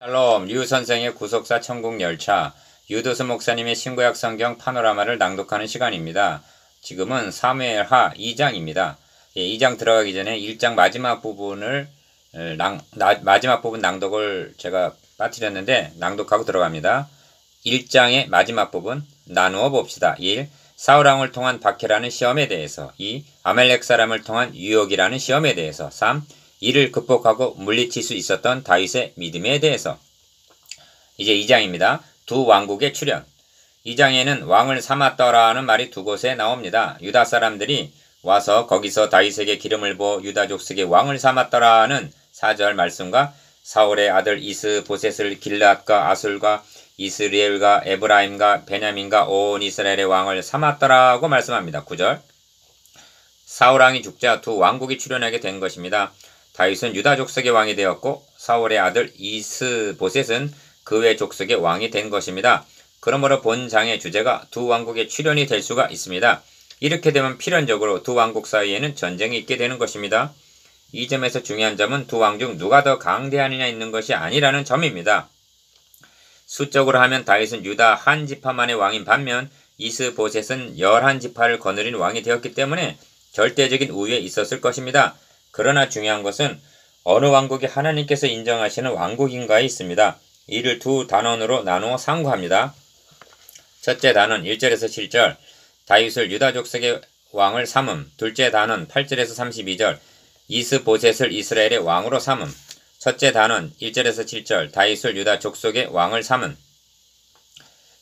샬롬, 류 선생의 구속사 천국열차, 유도수 목사님의 신구약 성경 파노라마를 낭독하는 시간입니다. 지금은 사무엘하 2장입니다. 2장 들어가기 전에 1장 마지막 부분 낭독을 제가 빠뜨렸는데 낭독하고 들어갑니다. 1장의 마지막 부분 나누어 봅시다. 1. 사울왕을 통한 박해라는 시험에 대해서. 2. 아멜렉 사람을 통한 유혹이라는 시험에 대해서. 3. 이를 극복하고 물리칠 수 있었던 다윗의 믿음에 대해서. 이제 2장입니다. 두 왕국의 출현. 2장에는 왕을 삼았더라는 말이 두 곳에 나옵니다. 유다 사람들이 와서 거기서 다윗에게 기름을 부어 유다 족속의 왕을 삼았더라는 4절 말씀과 사울의 아들 이스보셋을 길앗과 아술과 이스리엘과 에브라임과 베냐민과 온 이스라엘의 왕을 삼았더라고 말씀합니다. 9절. 사울왕이 죽자 두 왕국이 출현하게 된 것입니다. 다윗은 유다 족속의 왕이 되었고 사울의 아들 이스보셋은 그 외 족속의 왕이 된 것입니다. 그러므로 본 장의 주제가 두 왕국의 출현이 될 수가 있습니다. 이렇게 되면 필연적으로 두 왕국 사이에는 전쟁이 있게 되는 것입니다. 이 점에서 중요한 점은 두 왕 중 누가 더 강대하느냐 있는 것이 아니라는 점입니다. 수적으로 하면 다윗은 유다 한 지파만의 왕인 반면 이스보셋은 11지파를 거느린 왕이 되었기 때문에 절대적인 우위에 있었을 것입니다. 그러나 중요한 것은 어느 왕국이 하나님께서 인정하시는 왕국인가에 있습니다. 이를 두 단원으로 나누어 상고합니다. 첫째 단원 1절에서 7절 다윗을 유다 족속의 왕을 삼음. 둘째 단원 8절에서 32절 이스보셋을 이스라엘의 왕으로 삼음. 첫째 단원 1절에서 7절 다윗을 유다 족속의 왕을 삼음.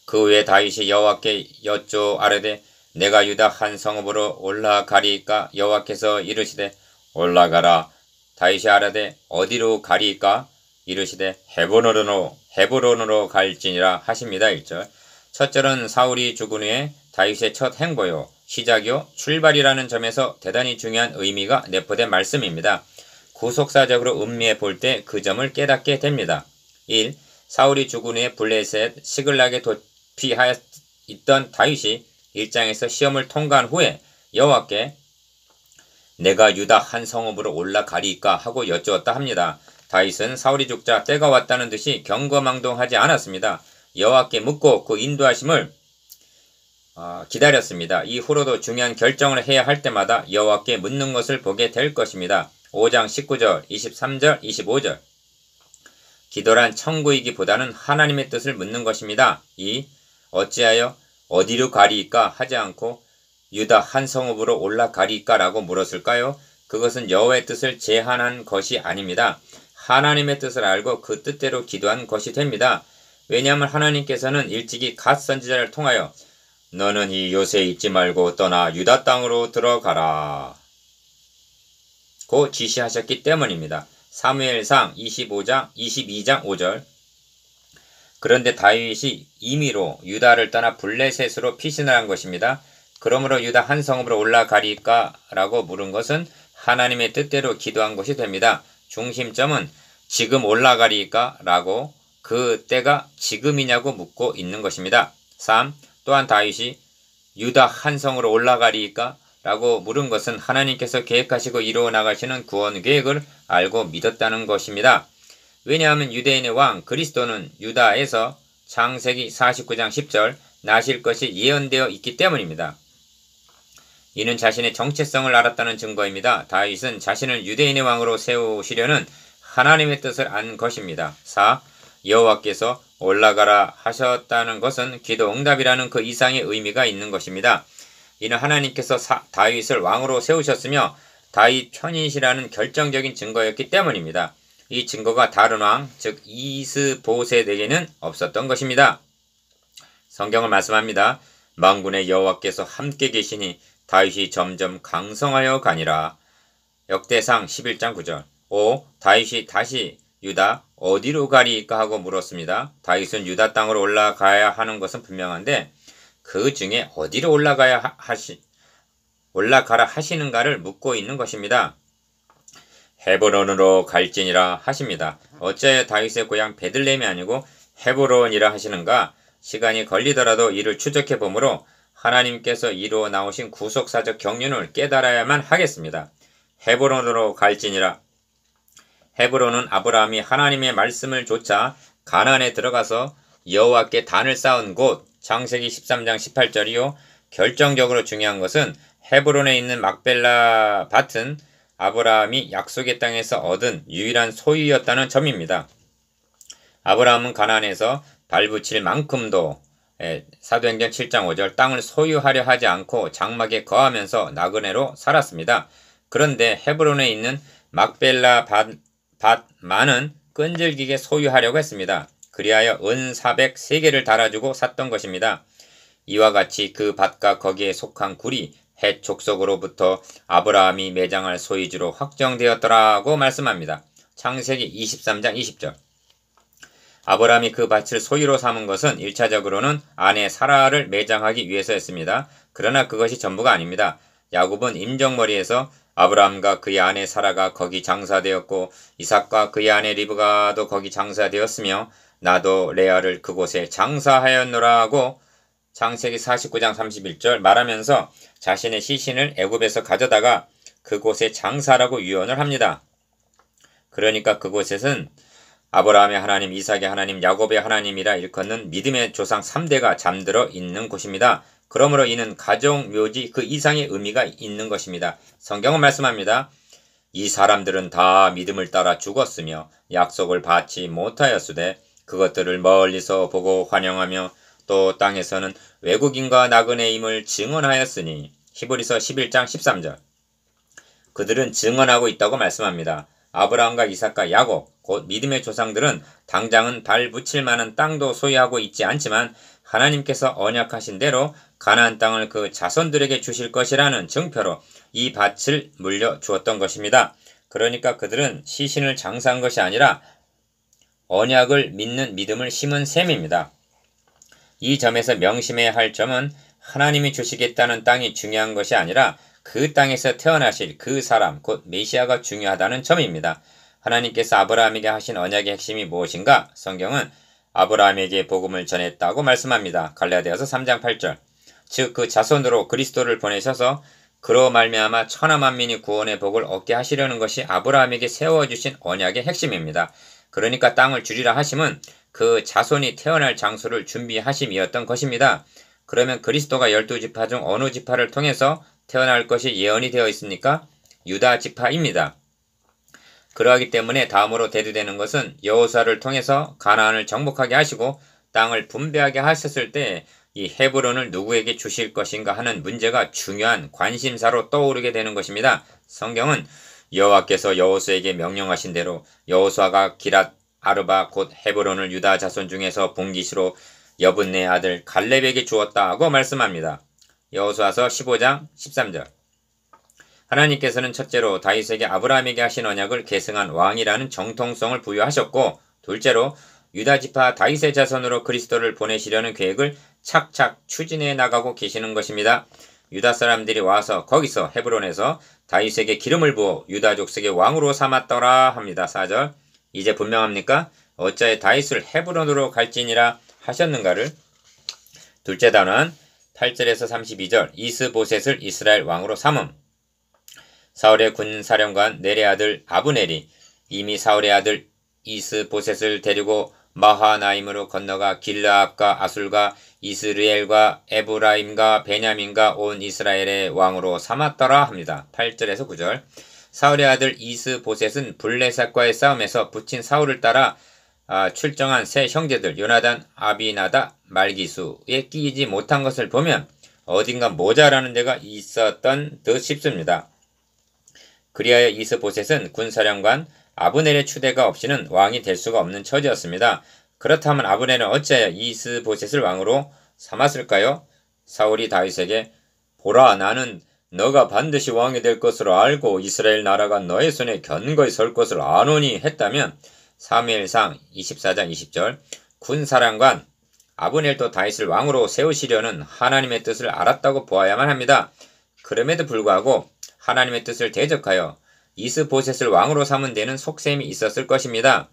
그 후에 다윗이 여호와께 여쭈어 아뢰되 내가 유다 한 성읍으로 올라가리이까. 여호와께서 이르시되 올라가라. 다윗이 아뢰되 어디로 가리이까. 이르시되 헤브론으로 갈지니라 하십니다. 1절. 첫절은 사울이 죽은 후에 다윗의 첫 행보요, 시작이요, 출발이라는 점에서 대단히 중요한 의미가 내포된 말씀입니다. 구속사적으로 음미해 볼 때 그 점을 깨닫게 됩니다. 1. 사울이 죽은 후에 블레셋 시글락에 도피하여 있던 다윗이 1장에서 시험을 통과한 후에 여호와께 내가 유다 한 성읍으로 올라가리이까 하고 여쭈었다 합니다. 다윗은 사울이 죽자 때가 왔다는 듯이 경거망동하지 않았습니다. 여호와께 묻고 그 인도하심을 기다렸습니다. 이후로도 중요한 결정을 해야 할 때마다 여호와께 묻는 것을 보게 될 것입니다. 5장 19절, 23절, 25절 기도란 청구이기보다는 하나님의 뜻을 묻는 것입니다. 2. 어찌하여 어디로 가리이까 하지 않고 유다 한 성읍으로 올라가리이까 라고 물었을까요? 그것은 여호와의 뜻을 제한한 것이 아닙니다. 하나님의 뜻을 알고 그 뜻대로 기도한 것이 됩니다. 왜냐하면 하나님께서는 일찍이 갓 선지자를 통하여 너는 이 요새에 있지 말고 떠나 유다 땅으로 들어가라 고 지시하셨기 때문입니다. 사무엘상 22장 5절 그런데 다윗이 임의로 유다를 떠나 블레셋으로 피신을 한 것입니다. 그러므로 유다 한 성읍으로 올라가리까 라고 물은 것은 하나님의 뜻대로 기도한 것이 됩니다. 중심점은 지금 올라가리까 라고 그 때가 지금이냐고 묻고 있는 것입니다. 3. 또한 다윗이 유다 한 성으로 올라가리까 라고 물은 것은 하나님께서 계획하시고 이루어 나가시는 구원 계획을 알고 믿었다는 것입니다. 왜냐하면 유대인의 왕 그리스도는 유다에서 창세기 49장 10절 나실 것이 예언되어 있기 때문입니다. 이는 자신의 정체성을 알았다는 증거입니다. 다윗은 자신을 유대인의 왕으로 세우시려는 하나님의 뜻을 안 것입니다. 4. 여호와께서 올라가라 하셨다는 것은 기도 응답이라는 그 이상의 의미가 있는 것입니다. 이는 하나님께서 다윗을 왕으로 세우셨으며 다윗 편이시라는 결정적인 증거였기 때문입니다. 이 증거가 다른 왕, 즉 이스보셋에게는 없었던 것입니다. 성경을 말씀합니다. 만군의 여호와께서 함께 계시니 다윗이 점점 강성하여 가니라. 역대상 11장 9절 5. 다윗이 다시 유다 어디로 가리이까 하고 물었습니다. 다윗은 유다 땅으로 올라가야 하는 것은 분명한데 그 중에 어디로 올라가라 하시는가를 묻고 있는 것입니다. 헤브론으로 갈지니라 하십니다. 어찌하여 다윗의 고향 베들레헴이 아니고 헤브론이라 하시는가? 시간이 걸리더라도 이를 추적해 보므로 하나님께서 이루어 나오신 구속사적 경륜을 깨달아야만 하겠습니다. 헤브론으로 갈지니라. 헤브론은 아브라함이 하나님의 말씀을 좇아 가나안에 들어가서 여호와께 단을 쌓은 곳. 창세기 13장 18절이요. 결정적으로 중요한 것은 헤브론에 있는 막벨라 밭은 아브라함이 약속의 땅에서 얻은 유일한 소유였다는 점입니다. 아브라함은 가나안에서 발붙일 만큼도 사도행전 7장 5절 땅을 소유하려 하지 않고 장막에 거하면서 나그네로 살았습니다. 그런데 헤브론에 있는 막벨라 밭만은 끈질기게 소유하려고 했습니다. 그리하여 은 403개를 달아주고 샀던 것입니다. 이와 같이 그 밭과 거기에 속한 굴이 헷 족속으로부터 아브라함이 매장할 소유주로 확정되었더라고 말씀합니다. 창세기 23장 20절. 아브라함이 그 밭을 소유로 삼은 것은 1차적으로는 아내 사라를 매장하기 위해서였습니다. 그러나 그것이 전부가 아닙니다. 야곱은 임정머리에서 아브라함과 그의 아내 사라가 거기 장사되었고 이삭과 그의 아내 리브가도 거기 장사되었으며 나도 레아를 그곳에 장사하였노라고 창세기 49장 31절 말하면서 자신의 시신을 애굽에서 가져다가 그곳에 장사라고 유언을 합니다. 그러니까 그곳에는 아브라함의 하나님, 이삭의 하나님, 야곱의 하나님이라 일컫는 믿음의 조상 3대가 잠들어 있는 곳입니다. 그러므로 이는 가정, 묘지 그 이상의 의미가 있는 것입니다. 성경은 말씀합니다. 이 사람들은 다 믿음을 따라 죽었으며 약속을 받지 못하였으되 그것들을 멀리서 보고 환영하며 또 땅에서는 외국인과 나그네임을 증언하였으니 히브리서 11장 13절. 그들은 증언하고 있다고 말씀합니다. 아브라함과 이삭과 야곱, 곧 믿음의 조상들은 당장은 발 붙일 만한 땅도 소유하고 있지 않지만 하나님께서 언약하신 대로 가나안 땅을 그 자손들에게 주실 것이라는 증표로 이 밭을 물려주었던 것입니다. 그러니까 그들은 시신을 장사한 것이 아니라 언약을 믿는 믿음을 심은 셈입니다. 이 점에서 명심해야 할 점은 하나님이 주시겠다는 땅이 중요한 것이 아니라 그 땅에서 태어나실 그 사람, 곧 메시아가 중요하다는 점입니다. 하나님께서 아브라함에게 하신 언약의 핵심이 무엇인가? 성경은 아브라함에게 복음을 전했다고 말씀합니다. 갈라디아서 3장 8절. 즉 그 자손으로 그리스도를 보내셔서 그로 말미암아 천하 만민이 구원의 복을 얻게 하시려는 것이 아브라함에게 세워주신 언약의 핵심입니다. 그러니까 땅을 주리라 하심은 그 자손이 태어날 장소를 준비하심이었던 것입니다. 그러면 그리스도가 12지파 중 어느 지파를 통해서 태어날 것이 예언이 되어 있습니까? 유다 지파입니다. 그러하기 때문에 다음으로 대두되는 것은 여호수아를 통해서 가나안을 정복하게 하시고 땅을 분배하게 하셨을 때 이 헤브론을 누구에게 주실 것인가 하는 문제가 중요한 관심사로 떠오르게 되는 것입니다. 성경은 여호와께서 여호수아에게 명령하신 대로 여호수아가 기랏 아르바 곧 헤브론을 유다 자손 중에서 본기시로 여분네 아들 갈렙에게 주었다고 말씀합니다. 여호수아서 15장 13절. 하나님께서는 첫째로 다윗에게 아브라함에게 하신 언약을 계승한 왕이라는 정통성을 부여하셨고 둘째로 유다지파 다윗의 자손으로 그리스도를 보내시려는 계획을 착착 추진해 나가고 계시는 것입니다. 유다 사람들이 와서 거기서 헤브론에서 다윗에게 기름을 부어 유다 족속의 왕으로 삼았더라 합니다. 4절. 이제 분명합니까? 어찌하여 다윗을 헤브론으로 갈지니라 하셨는가를? 둘째 단원 8절에서 32절. 이스보셋을 이스라엘 왕으로 삼음. 사울의 군사령관 넬의 아들 아브넬이 이미 사울의 아들 이스보셋을 데리고 마하나임으로 건너가 길르압과 아술과 이스르엘과 에브라임과 베냐민과 온 이스라엘의 왕으로 삼았더라 합니다. 8절에서 9절. 사울의 아들 이스보셋은 블레셋과의 싸움에서 붙인 사울을 따라 출정한 세 형제들 요나단, 아비나다, 말기수에 끼이지 못한 것을 보면 어딘가 모자라는 데가 있었던 듯 싶습니다. 그리하여 이스보셋은 군사령관 아브넬의 추대가 없이는 왕이 될 수가 없는 처지였습니다. 그렇다면 아브넬은 어찌하여 이스보셋을 왕으로 삼았을까요? 사울이 다윗에게 보라 나는 너가 반드시 왕이 될 것으로 알고 이스라엘 나라가 너의 손에 견고히 설 것을 아노니 했다면 사무엘상 24장 20절 군사령관 아브넬도 다윗을 왕으로 세우시려는 하나님의 뜻을 알았다고 보아야만 합니다. 그럼에도 불구하고 하나님의 뜻을 대적하여 이스보셋을 왕으로 삼은 데는 속셈이 있었을 것입니다.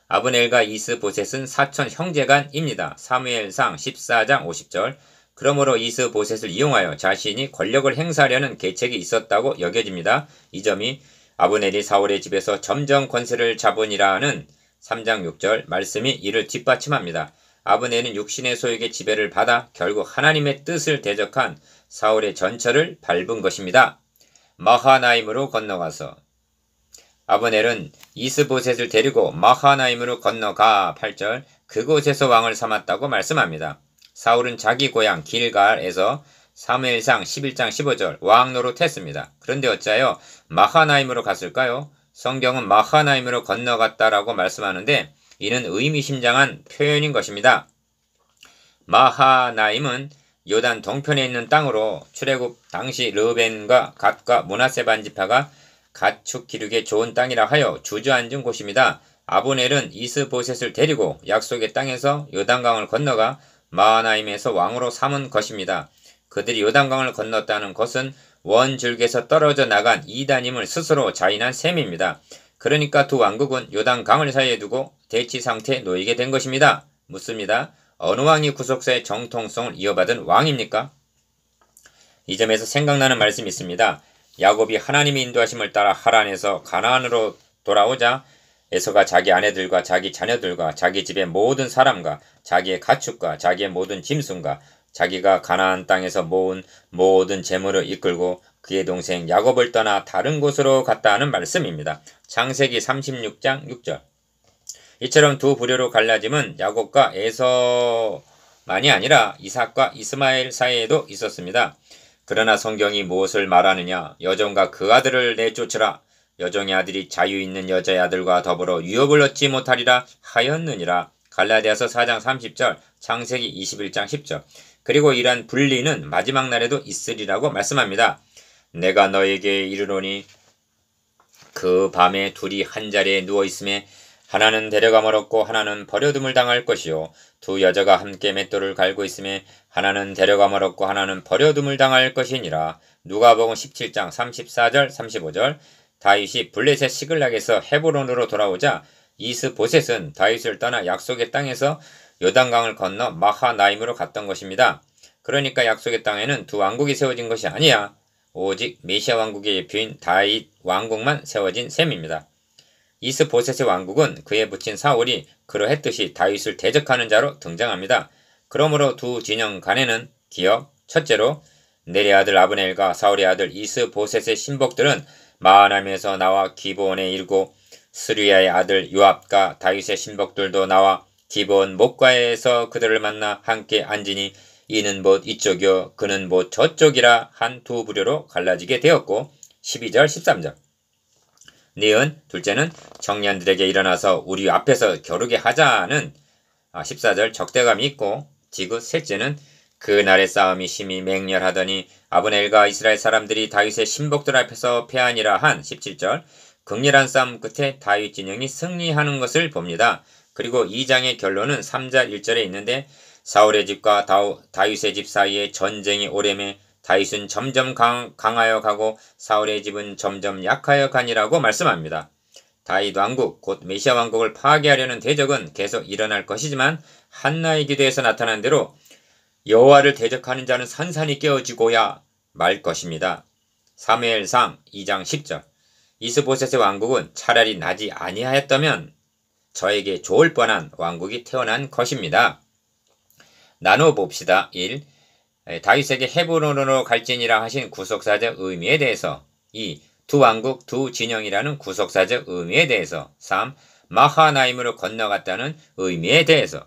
아브넬과 이스보셋은 사촌 형제간입니다. 사무엘상 14장 50절. 그러므로 이스보셋을 이용하여 자신이 권력을 행사하려는 계책이 있었다고 여겨집니다. 이 점이 아브넬이 사울의 집에서 점점 권세를 잡으니라는 3장 6절 말씀이 이를 뒷받침합니다. 아브넬은 육신의 소유의 지배를 받아 결국 하나님의 뜻을 대적한 사울의 전철을 밟은 것입니다. 마하나임으로 건너가서 아브넬은 이스보셋을 데리고 마하나임으로 건너가 8절 그곳에서 왕을 삼았다고 말씀합니다. 사울은 자기 고향 길갈에서 사무엘상 11장 15절 왕 노릇했습니다. 그런데 어찌하여 마하나임으로 갔을까요? 성경은 마하나임으로 건너갔다라고 말씀하는데 이는 의미심장한 표현인 것입니다. 마하나임은 요단 동편에 있는 땅으로 출애굽 당시 르벤과 갓과 므낫세 반지파가 가축 기르기에 좋은 땅이라 하여 주저앉은 곳입니다. 아브넬은 이스보셋을 데리고 약속의 땅에서 요단강을 건너가 마하나임에서 왕으로 삼은 것입니다. 그들이 요단강을 건넜다는 것은 원줄기에서 떨어져 나간 이단임을 스스로 자인한 셈입니다. 그러니까 두 왕국은 요단강을 사이에 두고 대치 상태에 놓이게 된 것입니다. 묻습니다. 어느 왕이 구속사의 정통성을 이어받은 왕입니까? 이 점에서 생각나는 말씀이 있습니다. 야곱이 하나님의 인도하심을 따라 하란에서 가나안으로 돌아오자 에서가 자기 아내들과 자기 자녀들과 자기 집의 모든 사람과 자기의 가축과 자기의 모든 짐승과 자기가 가나안 땅에서 모은 모든 재물을 이끌고 그의 동생 야곱을 떠나 다른 곳으로 갔다 하는 말씀입니다. 창세기 36장 6절. 이처럼 두 부류로 갈라짐은 야곱과 에서만이 아니라 이삭과 이스마엘 사이에도 있었습니다. 그러나 성경이 무엇을 말하느냐? 여종과 그 아들을 내쫓으라. 여종의 아들이 자유 있는 여자의 아들과 더불어 유업을 얻지 못하리라 하였느니라. 갈라디아서 4장 30절, 창세기 21장 10절. 그리고 이러한 분리는 마지막 날에도 있으리라고 말씀합니다. 내가 너에게 이르노니 그 밤에 둘이 한 자리에 누워있음에 하나는 데려감을 얻고 하나는 버려둠을 당할 것이요 두 여자가 함께 맷돌을 갈고 있음에 하나는 데려감을 얻고 하나는 버려둠을 당할 것이니라. 누가복음 17장 34절 35절. 다윗이 블레셋 시글락에서 헤브론으로 돌아오자 이스보셋은 다윗을 떠나 약속의 땅에서 요단강을 건너 마하나임으로 갔던 것입니다. 그러니까 약속의 땅에는 두 왕국이 세워진 것이 아니야. 오직 메시아 왕국의 예표인 다윗 왕국만 세워진 셈입니다. 이스보셋의 왕국은 그에 붙인 사울이 그러했듯이 다윗을 대적하는 자로 등장합니다. 그러므로 두 진영 간에는 기억, 첫째로 넬의 아들 아브넬과 사울의 아들 이스보셋의 신복들은 마하나임에서 나와 기브온에 이르고 스루야의 아들 요압과 다윗의 신복들도 나와 기브온 목가에서 그들을 만나 함께 앉으니 이는 못 이쪽이요 그는 못 저쪽이라 한 두 부류로 갈라지게 되었고 12절 13절. 니은 둘째는 청년들에게 일어나서 우리 앞에서 겨루게 하자는 14절 적대감이 있고 디귿 셋째는 그날의 싸움이 심히 맹렬하더니 아브넬과 이스라엘 사람들이 다윗의 신복들 앞에서 패하니라 한 17절. 극렬한 싸움 끝에 다윗 진영이 승리하는 것을 봅니다. 그리고 2장의 결론은 3절 1절에 있는데 사울의 집과 다윗의 집 사이에 전쟁이 오래매 다윗은 점점 강하여 가고 사울의 집은 점점 약하여 가니라고 말씀합니다. 다윗 왕국 곧 메시아 왕국을 파괴하려는 대적은 계속 일어날 것이지만 한나의 기도에서 나타난 대로 여호와를 대적하는 자는 산산이 깨어지고야 말 것입니다. 사무엘상 2장 10절. 이스보셋의 왕국은 차라리 나지 아니하였다면 저에게 좋을 뻔한 왕국이 태어난 것입니다. 나눠 봅시다. 1. 다윗에게 헤브론으로 갈지니라 하신 구속사적 의미에 대해서 2. 두 왕국 두 진영이라는 구속사적 의미에 대해서 3. 마하나임으로 건너갔다는 의미에 대해서